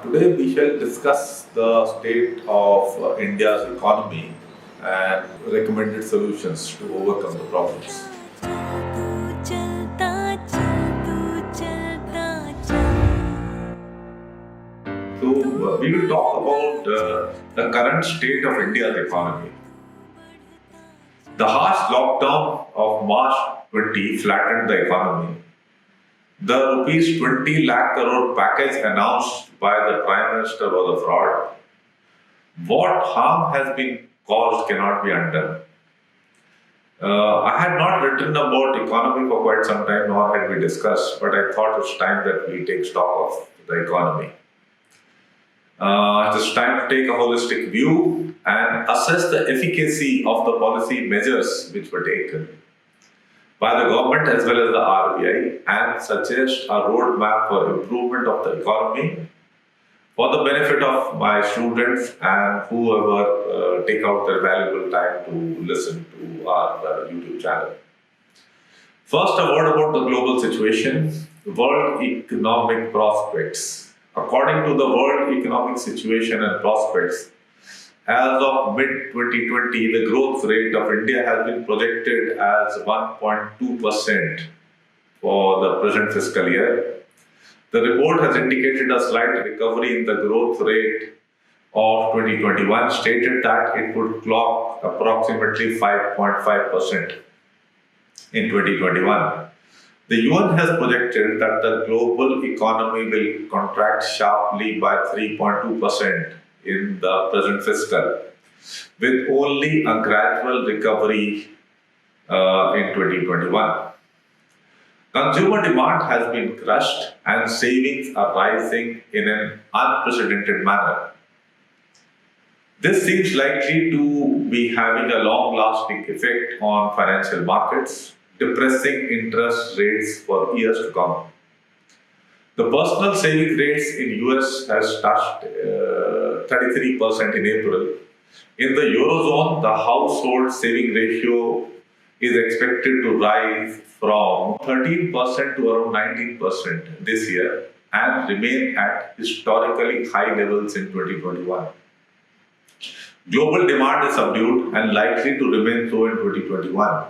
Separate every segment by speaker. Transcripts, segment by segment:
Speaker 1: Today we shall discuss the state of India's economy and recommended solutions to overcome the problems. We will talk about the current state of India's economy. The harsh lockdown of March 20 flattened the economy. The rupees 20 lakh crore package announced by the Prime Minister was a fraud. What harm has been caused cannot be undone. I had not written about economy for quite some time, nor had we discussed, but I thought it's time that we take stock of the economy. It is time to take a holistic view and assess the efficacy of the policy measures which were taken by the government as well as the RBI and suggest a roadmap for improvement of the economy for the benefit of my students and whoever take out their valuable time to listen to our YouTube channel. First, a word about the global situation, world economic prospects. According to the world economic situation and prospects, as of mid-2020, the growth rate of India has been projected as 1.2% for the present fiscal year. The report has indicated a slight recovery in the growth rate of 2021, stated that it would clock approximately 5.5% in 2021. The UN has projected that the global economy will contract sharply by 3.2% in the present fiscal, with only a gradual recovery in 2021. Consumer demand has been crushed and savings are rising in an unprecedented manner. This seems likely to be having a long-lasting effect on financial markets, depressing interest rates for years to come. The personal savings rates in US has touched 33% in April. In the Eurozone, the household saving ratio is expected to rise from 13% to around 19% this year and remain at historically high levels in 2021. Global demand is subdued and likely to remain so in 2021.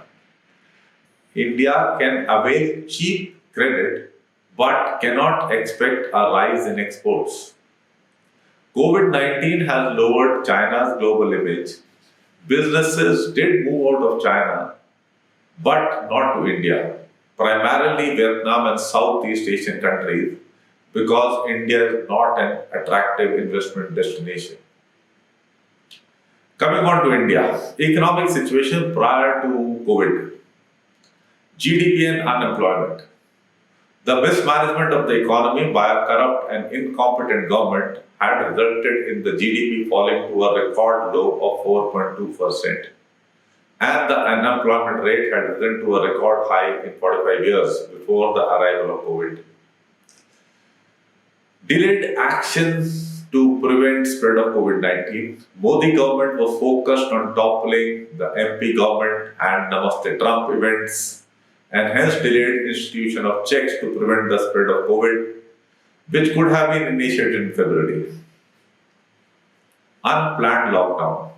Speaker 1: India can avail cheap credit but cannot expect a rise in exports. COVID-19 has lowered China's global image. Businesses did move out of China, but not to India, primarily Vietnam and Southeast Asian countries, because India is not an attractive investment destination. Coming on to India, economic situation prior to COVID, GDP and unemployment. The mismanagement of the economy by a corrupt and incompetent government had resulted in the GDP falling to a record low of 4.2%. And the unemployment rate had risen to a record high in 45 years before the arrival of COVID. Delayed actions to prevent spread of COVID-19. Modi government was focused on toppling the MP government and Namaste Trump events and hence delayed institution of checks to prevent the spread of COVID, which could have been initiated in February. Unplanned lockdown.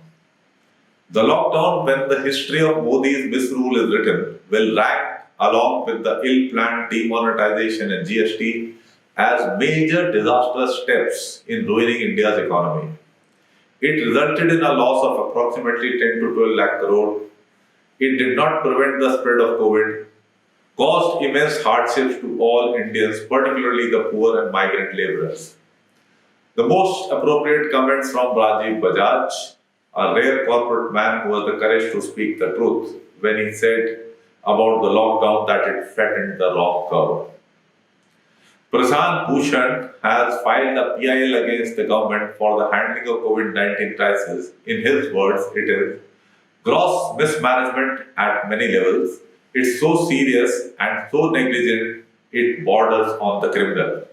Speaker 1: The lockdown, when the history of Modi's misrule is written, will rank along with the ill-planned demonetization and GST as major disastrous steps in ruining India's economy. It resulted in a loss of approximately 10 to 12 lakh crore. It did not prevent the spread of COVID, caused immense hardships to all Indians, particularly the poor and migrant laborers. The most appropriate comments from Rajiv Bajaj, a rare corporate man who has the courage to speak the truth, when he said about the lockdown that it flattened the wrong curve. Prashant Bhushan has filed a PIL against the government for the handling of COVID-19 crisis. In his words, it is gross mismanagement at many levels. It's so serious and so negligent, it borders on the criminal.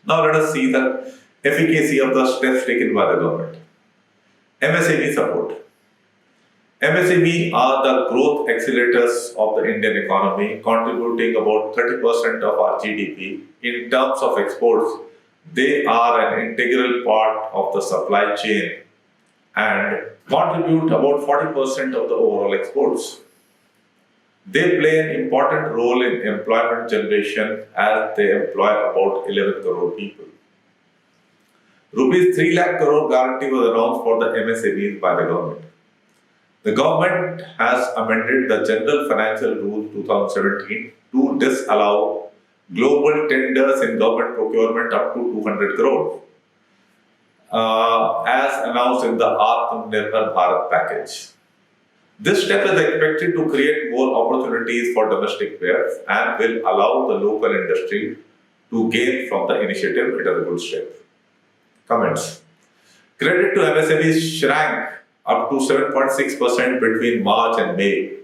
Speaker 1: Now let us see the efficacy of the steps taken by the government. MSME support. MSME are the growth accelerators of the Indian economy, contributing about 30% of our GDP. In terms of exports, They are an integral part of the supply chain and contribute about 40% of the overall exports. They play an important role in employment generation as they employ about 11 crore people. Rupees 3 lakh crore guarantee was announced for the MSMEs by the government. The government has amended the General Financial Rules 2017 to disallow global tenders in government procurement up to 200 crore, as announced in the Atmanirbhar Bharat package. This step is expected to create more opportunities for domestic players and will allow the local industry to gain from the initiative. It is a good step. Comments. Credit to MSMEs shrank up to 7.6% between March and May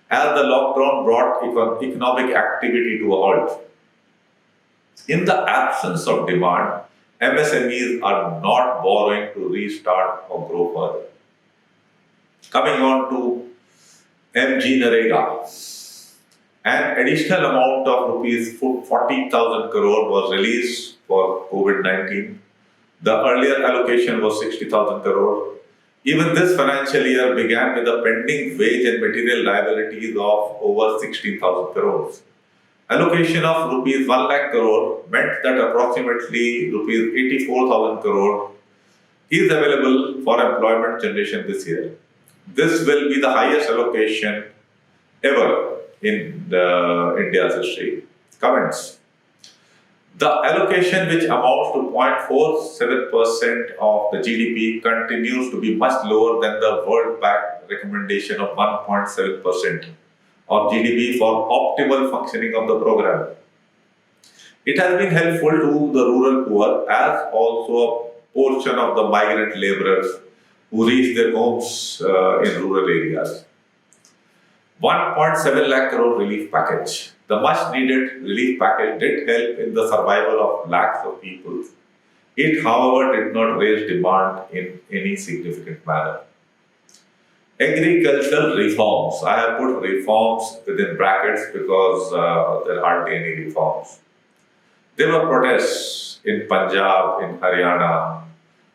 Speaker 1: as the lockdown brought economic activity to a halt. In the absence of demand, MSMEs are not borrowing to restart or grow further. Coming on to MG Narega, an additional amount of rupees 40,000 crore was released for COVID-19. The earlier allocation was 60,000 crore. Even this financial year began with a pending wage and material liabilities of over 16,000 crores. Allocation of rupees 1 lakh crore meant that approximately rupees 84,000 crore is available for employment generation this year. This will be the highest allocation ever in India's history. Comments. The allocation, which amounts to 0.47% of the GDP, continues to be much lower than the World Bank recommendation of 1.7% of GDP for optimal functioning of the program. It has been helpful to the rural poor as also a portion of the migrant laborers who reach their homes in rural areas. 1.7 lakh crore relief package. The much needed relief package did help in the survival of lakhs of people. It, however, did not raise demand in any significant manner. Agricultural reforms. I have put reforms within brackets because there are hardly any reforms. There were protests in Punjab, in Haryana,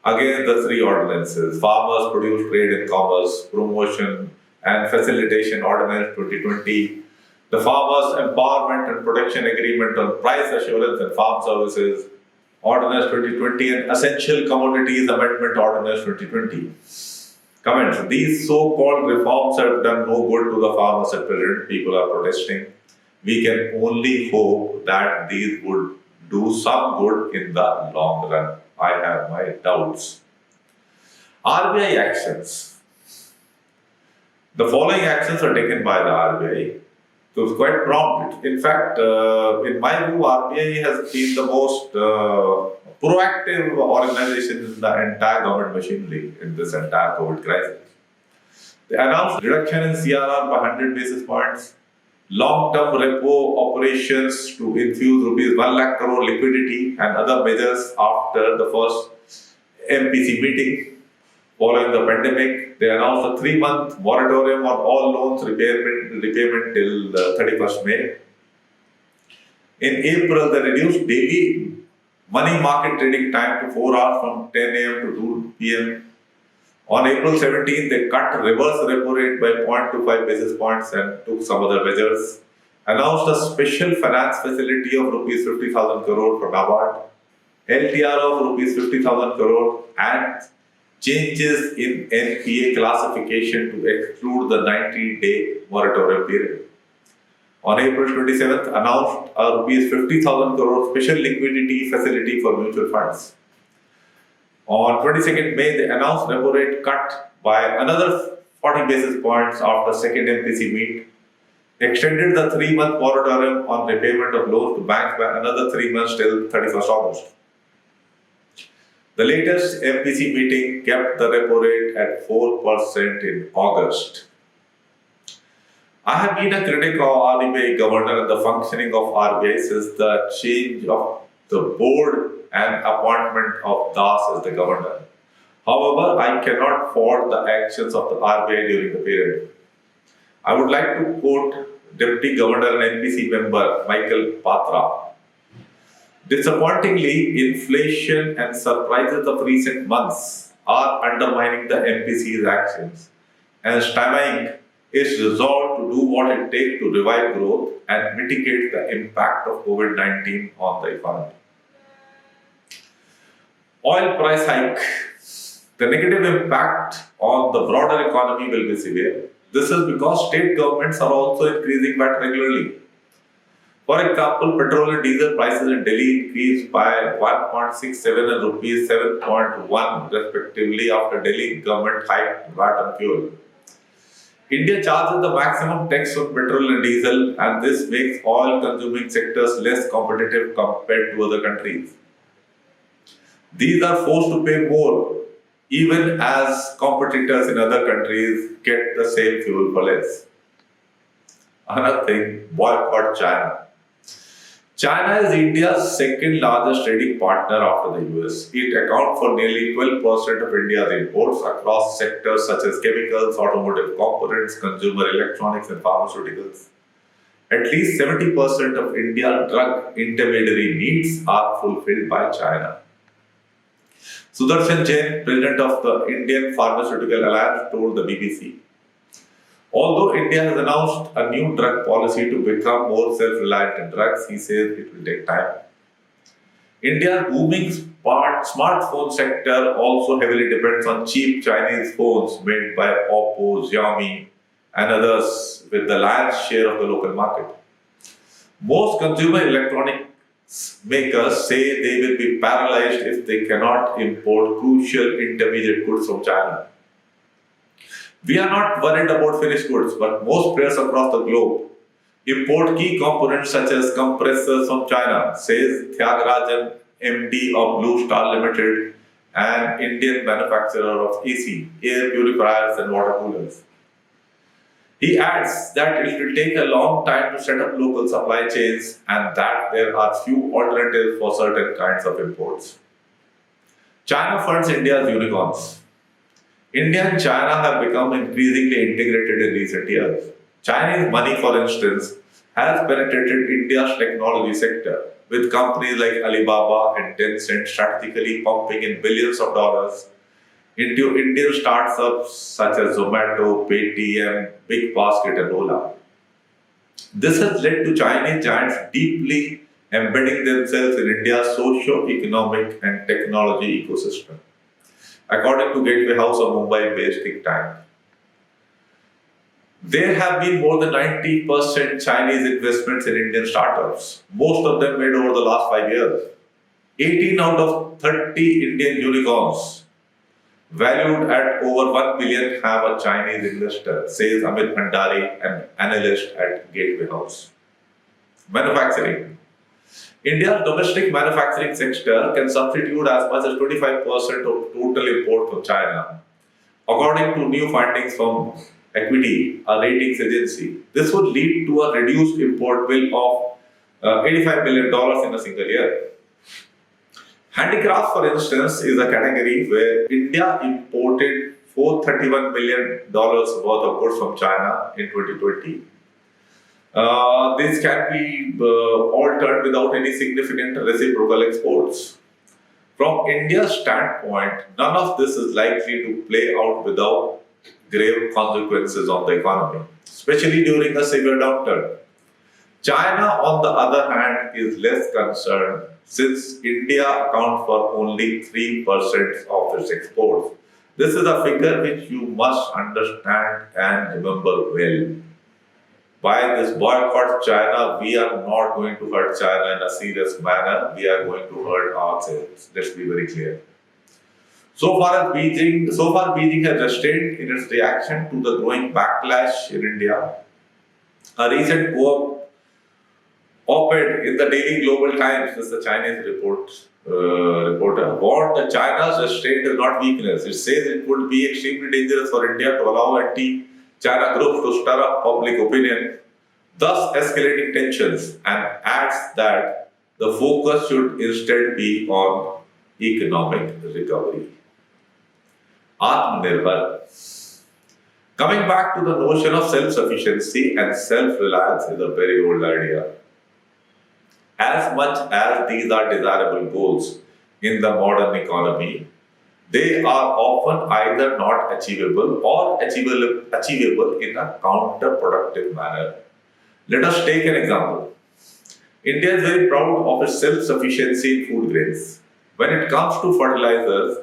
Speaker 1: against the three ordinances: Farmers Produce Trade and Commerce, Promotion and Facilitation Ordinance 2020, the Farmers Empowerment and Protection Agreement on Price Assurance and Farm Services, Ordinance 2020, and Essential Commodities Amendment Ordinance 2020. Comments. These so-called reforms have done no good to the farmers at present. People are protesting. We can only hope that these would do some good in the long run. I have my doubts. RBI actions. The following actions are taken by the RBI. So it's quite prompt. In fact, in my view, RBI has been the most proactive organization in the entire government machinery in this entire COVID crisis. They announced reduction in CRR by 100 basis points, long-term repo operations to infuse rupees 1 lakh crore liquidity and other measures after the first MPC meeting. Following the pandemic, they announced a 3-month moratorium on all loans repayment till 31st May. In April, they reduced daily money market trading time to 4 hours from 10 a.m. to 2 p.m. On April 17, they cut reverse repo rate by 0.25 basis points and took some other measures. Announced a special finance facility of rupees 50,000 crore for NABARD, LTR of rupees 50,000 crore, and changes in NPA classification to exclude the 90-day moratorium period. On April 27th, announced a rupees 50,000 crore special liquidity facility for mutual funds. On 22nd May, they announced repo rate cut by another 40 basis points after second MPC meet, extended the 3-month moratorium on repayment of loans to banks by another 3 months till 31st August. The latest MPC meeting kept the repo rate at 4% in August. I have been a critic of RBI governor and the functioning of RBI since the change of the board and appointment of Das as the governor. However, I cannot fault the actions of the RBI during the period. I would like to quote Deputy Governor and NPC member Michael Patra. Disappointingly, inflation and surprises of recent months are undermining the MPC's actions and stymieing its resolve to do what it takes to revive growth and mitigate the impact of COVID-19 on the economy. Oil price hike. The negative impact on the broader economy will be severe. This is because state governments are also increasing VAT regularly. For example, petrol and diesel prices in Delhi increased by 1.67 and rupees 7.1 respectively after Delhi government hiked VAT on fuel. India charges the maximum tax on petrol and diesel, and this makes oil consuming sectors less competitive compared to other countries. These are forced to pay more even as competitors in other countries get the same fuel for less. Another thing, boycott China. China is India's second largest trading partner after the US. It accounts for nearly 12% of India's imports across sectors such as chemicals, automotive components, consumer electronics, and pharmaceuticals. At least 70% of India's drug intermediary needs are fulfilled by China. Sudarshan Jain, president of the Indian Pharmaceutical Alliance, told the BBC, although India has announced a new drug policy to become more self-reliant in drugs, he says it will take time. India's booming smartphone sector also heavily depends on cheap Chinese phones made by Oppo, Xiaomi, and others, with the lion's share of the local market. Most consumer electronics makers say they will be paralyzed if they cannot import crucial intermediate goods from China. We are not worried about finished goods, but most players across the globe import key components such as compressors from China, says Tyagarajan, MD of Blue Star Limited, an Indian manufacturer of AC, air purifiers and water coolers. He adds that it will take a long time to set up local supply chains and that there are few alternatives for certain kinds of imports. China funds India's unicorns. India and China have become increasingly integrated in recent years. Chinese money, for instance, has penetrated India's technology sector, with companies like Alibaba and Tencent strategically pumping in billions of dollars into Indian startups such as Zomato, Paytm, BigBasket, and Ola. This has led to Chinese giants deeply embedding themselves in India's socio-economic and technology ecosystem, according to Gateway House, a Mumbai-based think tank. There have been more than 90% Chinese investments in Indian startups, most of them made over the last 5 years. 18 out of 30 Indian unicorns valued at over 1 billion have a Chinese investor, says Amit Bhandari, an analyst at Gateway House. Manufacturing. India's domestic manufacturing sector can substitute as much as 25% of total import from China, according to new findings from Equity, a ratings agency. This would lead to a reduced import bill of $85 billion in a single year. Handicrafts, for instance, is a category where India imported $431 million worth of goods from China in 2020. This can be altered without any significant reciprocal exports. From India's standpoint, none of this is likely to play out without grave consequences on the economy, especially during a severe downturn. China, on the other hand, is less concerned since India accounts for only 3% of its exports. This is a figure which you must understand and remember well. By this boycott China, we are not going to hurt China in a serious manner. We are going to hurt ourselves. Let's be very clear. So far, Beijing has restrained in its reaction to the growing backlash in India. A recent op-ed in the Daily Global Times, this is the Chinese reporter, warned that China's restraint is not weakness. It says it would be extremely dangerous for India to allow anti-China groups to stir up public opinion, thus escalating tensions, and adds that the focus should instead be on economic recovery. Atmanirbhar. Coming back to the notion of self-sufficiency and self-reliance is a very old idea. As much as these are desirable goals in the modern economy, they are often either not achievable or achievable in a counterproductive manner. Let us take an example. India is very proud of its self-sufficiency in food grains. When it comes to fertilizers,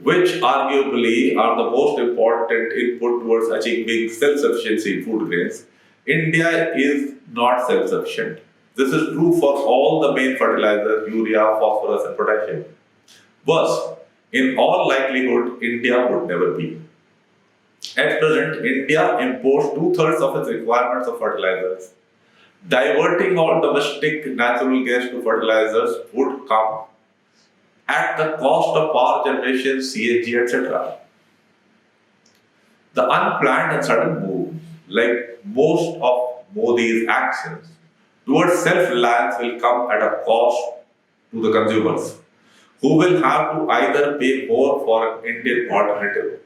Speaker 1: which arguably are the most important input towards achieving self-sufficiency in food grains, India is not self-sufficient. This is true for all the main fertilizers, urea, phosphorus, and potassium. Worse, in all likelihood, India would never be. At present, India imports two-thirds of its requirements of fertilizers. Diverting all domestic natural gas to fertilizers would come at the cost of power generation, CNG, etc. The unplanned and sudden moves, like most of Modi's actions, towards self-reliance will come at a cost to the consumers, who will have to either pay more for an Indian alternative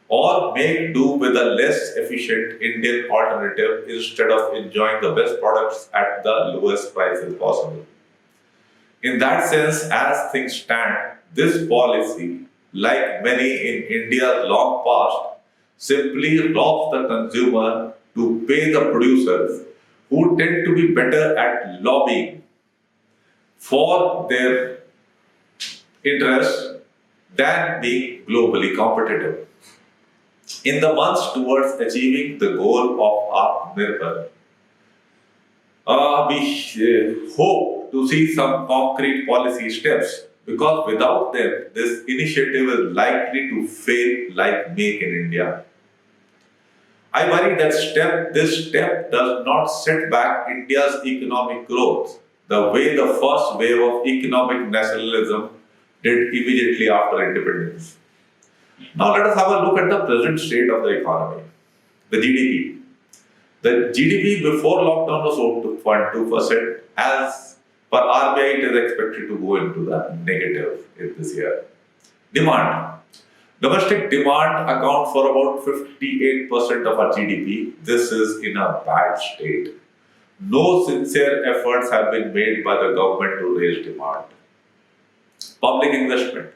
Speaker 1: or make do with a less efficient Indian alternative instead of enjoying the best products at the lowest prices possible. In that sense, as things stand, this policy, like many in India's long past, simply robs the consumer to pay the producers who tend to be better at lobbying for their interests than being globally competitive. In the months towards achieving the goal of Atmanirbhar, we hope to see some concrete policy steps, because without them, this initiative is likely to fail like Make in India. I worry that this step does not set back India's economic growth the way the first wave of economic nationalism did immediately after independence. Now let us have a look at the present state of the economy, the GDP. The GDP before lockdown was 0.2%. As per RBI, it is expected to go into the negative in this year. Demand. Domestic demand accounts for about 58% of our GDP. This is in a bad state. No sincere efforts have been made by the government to raise demand. Public investment.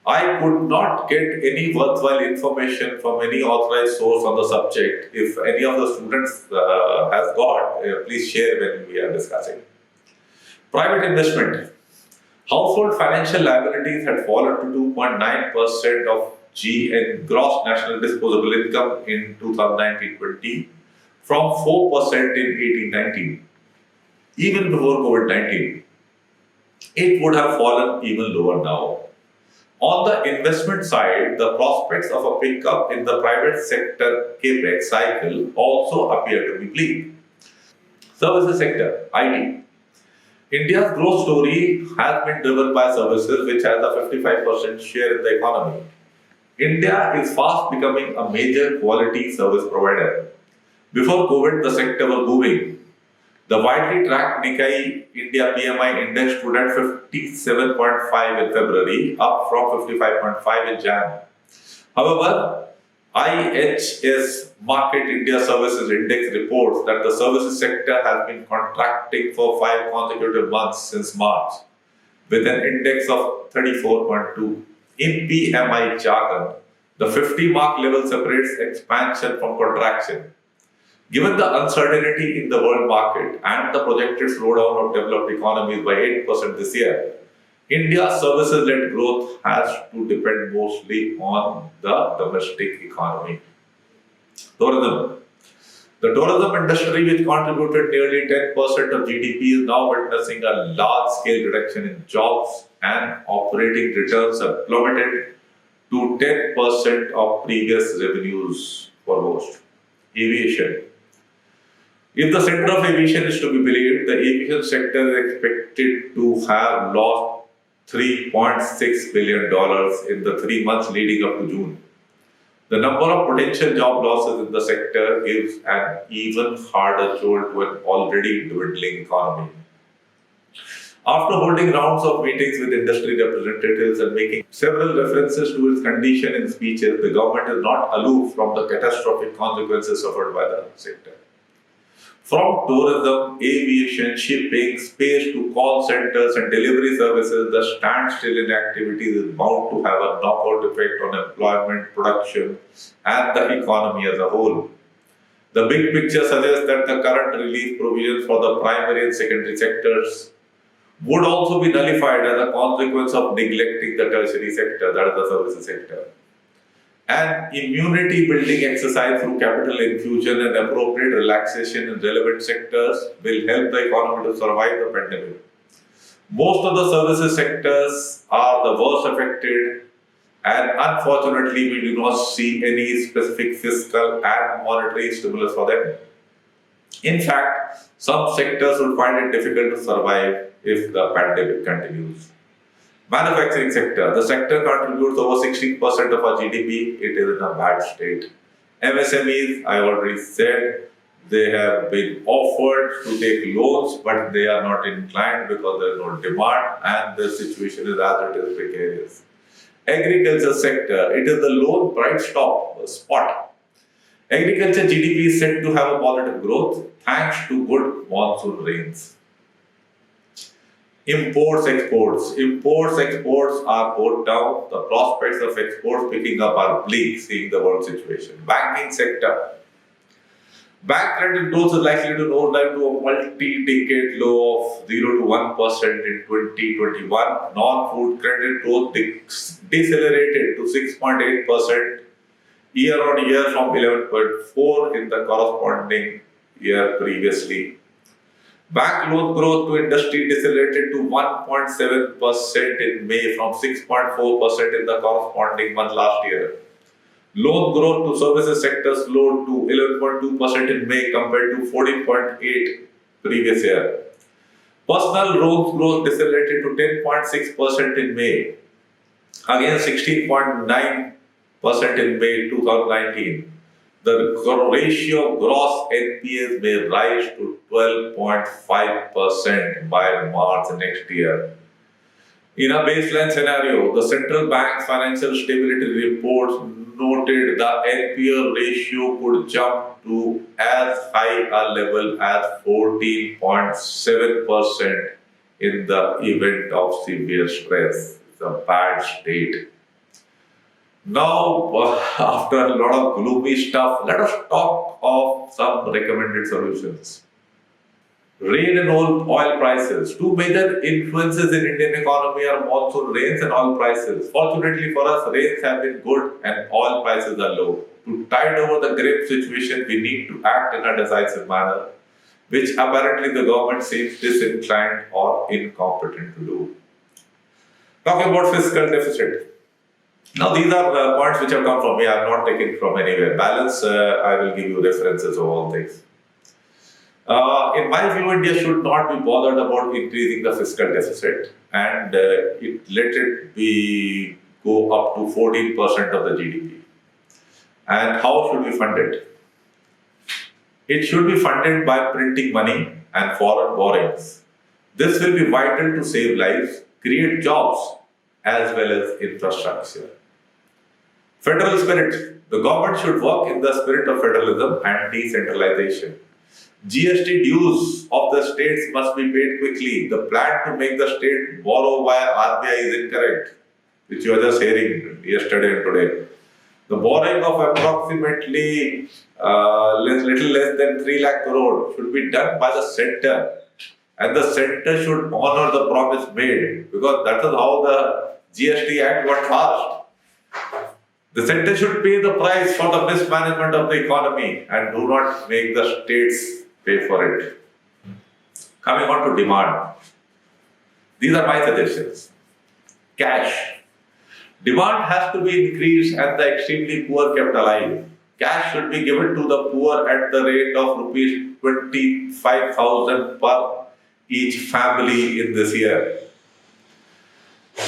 Speaker 1: I could not get any worthwhile information from any authorized source on the subject. If any of the students has got, please share when we are discussing. Private investment. Household financial liabilities had fallen to 2.9% of gross national disposable income in 2019-20 from 4% in 18-19. Even before COVID-19, it would have fallen even lower now. On the investment side, the prospects of a pickup in the private sector capex cycle also appear to be bleak. Services sector, IT. India's growth story has been driven by services, which has a 55% share in the economy. India is fast becoming a major quality service provider. Before COVID, the sector was booming. The widely tracked Nikkei India PMI index stood at 57.5 in February, up from 55.5 in Jan. However, IHS Market India Services Index reports that the services sector has been contracting for 5 consecutive months since March, with an index of 34.2. In PMI jargon, the 50 mark level separates expansion from contraction. Given the uncertainty in the world market and the projected slowdown of developed economies by 8% this year, India's services-led growth has to depend mostly on the domestic economy. Tourism. The tourism industry, which contributed nearly 10% of GDP, is now witnessing a large-scale reduction in jobs, and operating returns have plummeted to 10% of previous revenues for most. Aviation. If the center of aviation is to be believed, the aviation sector is expected to have lost $3.6 billion in the 3 months leading up to June. The number of potential job losses in the sector gives an even harder jolt to an already dwindling economy. After holding rounds of meetings with industry representatives and making several references to its condition in speeches, the government is not aloof from the catastrophic consequences suffered by the sector. From tourism, aviation, shipping, space to call centers and delivery services, the standstill in activities is bound to have a knockout effect on employment, production, and the economy as a whole. The big picture suggests that the current relief provisions for the primary and secondary sectors would also be nullified as a consequence of neglecting the tertiary sector, that is the services sector. An immunity building exercise through capital infusion and appropriate relaxation in relevant sectors will help the economy to survive the pandemic. Most of the services sectors are the worst affected, and unfortunately, we do not see any specific fiscal and monetary stimulus for them. In fact, some sectors will find it difficult to survive if the pandemic continues. Manufacturing sector. The sector contributes over 16% of our GDP. It is in a bad state. MSMEs, I already said, they have been offered to take loans, but they are not inclined because there is no demand and the situation is as it is precarious. Agriculture sector, it is the lone bright spot. Agriculture GDP is said to have a positive growth thanks to good monsoon rains. Imports, exports. Imports, exports are both down. The prospects of exports picking up are bleak, seeing the world situation. Banking sector. Bank credit growth is likely to nosedive to a multi-decade low of 0 to 1% in 2021. Non-food credit growth decelerated to 6.8% year on year from 11.4% in the corresponding year previously. Bank loan growth to industry decelerated to 1.7% in May from 6.4% in the corresponding month last year. Loan growth to services sector slowed to 11.2% in May compared to 14.8% previous year. Personal loans growth decelerated to 10.6% in May, against 16.9% in May 2019. The ratio of gross NPAs may rise to 12.5% by March next year. In a baseline scenario, the central bank's financial stability reports noted the NPA ratio could jump to as high a level as 14.7% in the event of severe stress. It's a bad state. Now, after a lot of gloomy stuff, let us talk of some recommended solutions. Rain and oil prices. Two major influences in Indian economy are monsoon rains and oil prices. Fortunately for us, rains have been good and oil prices are low. To tide over the grim situation, we need to act in a decisive manner, which apparently the government seems disinclined or incompetent to do. Talking about fiscal deficit. Now, these are points which have come from me. I have not taken it from anywhere. Balance, I will give you references of all things. In my view, India should not be bothered about increasing the fiscal deficit and let it go up to 14% of the GDP. And how should we fund it? It should be funded by printing money and foreign borrowings. This will be vital to save lives, create jobs, as well as infrastructure. Federal spirit. The government should work in the spirit of federalism and decentralization. GST dues of the states must be paid quickly. The plan to make the state borrow via RBI is incorrect, which you were just hearing yesterday and today. The borrowing of approximately little less than 3 lakh crore should be done by the center, and the center should honor the promise made, because that is how the GST Act got passed. The center should pay the price for the mismanagement of the economy and do not make the states pay for it. Coming on to demand. These are my suggestions. Cash. Demand has to be increased and the extremely poor kept alive. Cash should be given to the poor at the rate of rupees 25,000 per each family in this year.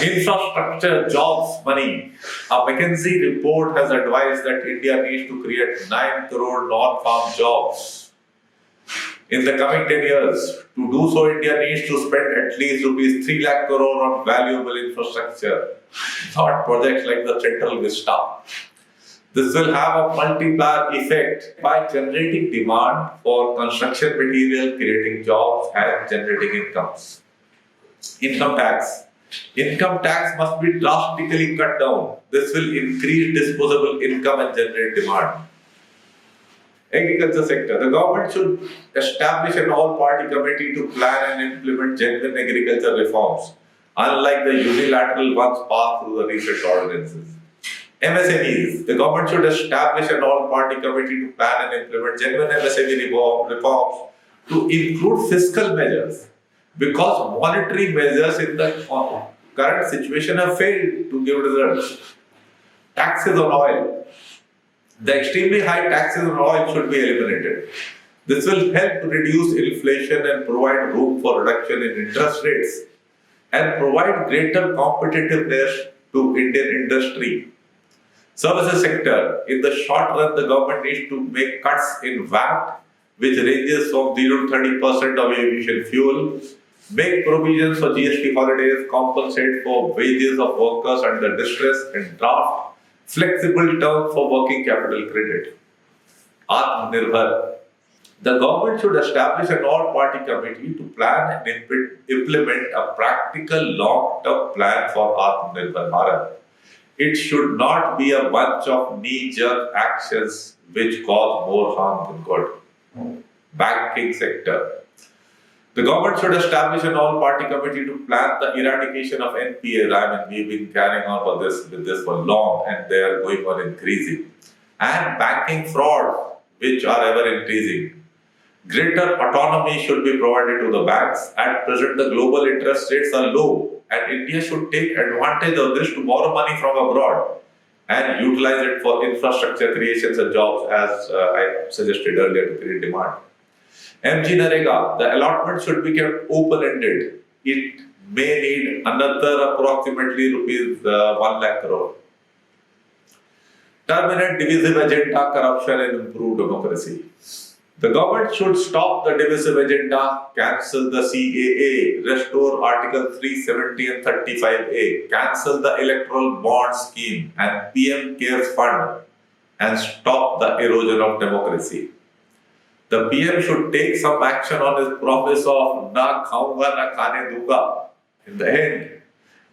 Speaker 1: Infrastructure, jobs, money. A McKinsey report has advised that India needs to create 9 crore non-farm jobs in the coming 10 years. To do so, India needs to spend at least rupees 3 lakh crore on valuable infrastructure, not projects like the Central Vista. This will have a multiplier effect by generating demand for construction material, creating jobs and generating incomes. Income tax. Income tax must be drastically cut down. This will increase disposable income and generate demand. Agriculture sector. The government should establish an all-party committee to plan and implement genuine agriculture reforms, unlike the unilateral ones passed through the recent ordinances. MSMEs. The government should establish an all-party committee to plan and implement genuine MSME reforms to include fiscal measures, because monetary measures in the current situation have failed to give results. Taxes on oil. The extremely high taxes on oil should be eliminated. This will help to reduce inflation and provide room for reduction in interest rates and provide greater competitiveness to Indian industry. Services sector. In the short run, the government needs to make cuts in VAT, which ranges from 0 to 30% of aviation fuel, make provisions for GST holidays, compensate for wages of workers under distress, and draft flexible terms for working capital credit. Atmanirbhar. The government should establish an all-party committee to plan and implement a practical long-term plan for Atmanirbhar Bharat. It should not be a bunch of knee-jerk actions which cause more harm than good. Banking sector. The government should establish an all-party committee to plan the eradication of NPAs. We've been carrying on with this for long, and they are going on increasing. And banking fraud, which are ever increasing. Greater autonomy should be provided to the banks. At present, the global interest rates are low, and India should take advantage of this to borrow money from abroad and utilize it for infrastructure creations and jobs, as I suggested earlier, to create demand. MG Narega, the allotment should be kept open-ended. It may need another approximately rupees 1 lakh crore. Terminate divisive agenda, corruption and improve democracy. The government should stop the divisive agenda, cancel the CAA, restore Article 370 and 35A, cancel the electoral bond scheme and PM Cares Fund, and stop the erosion of democracy. The PM should take some action on his promise of na khaunga na khane dunga. In the end,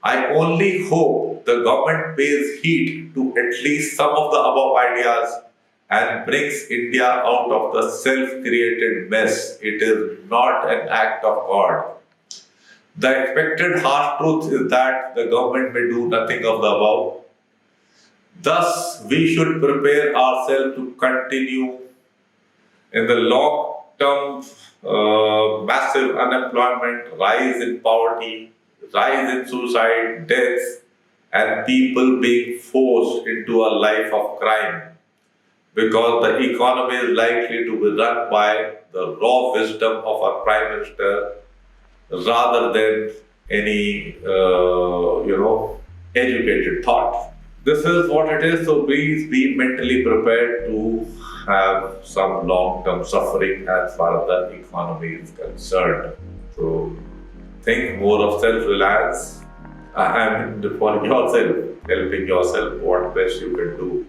Speaker 1: I only hope the government pays heed to at least some of the above ideas and brings India out of the self-created mess. It is not an act of God. The expected harsh truth is that the government may do nothing of the above. Thus, we should prepare ourselves to continue in the long-term massive unemployment, rise in poverty, rise in suicide, deaths, and people being forced into a life of crime, because the economy is likely to be run by the raw wisdom of our Prime Minister rather than any, educated thought. This is what it is, so please be mentally prepared to have some long-term suffering as far as the economy is concerned. So think more of self-reliance and for yourself, helping yourself what best you can do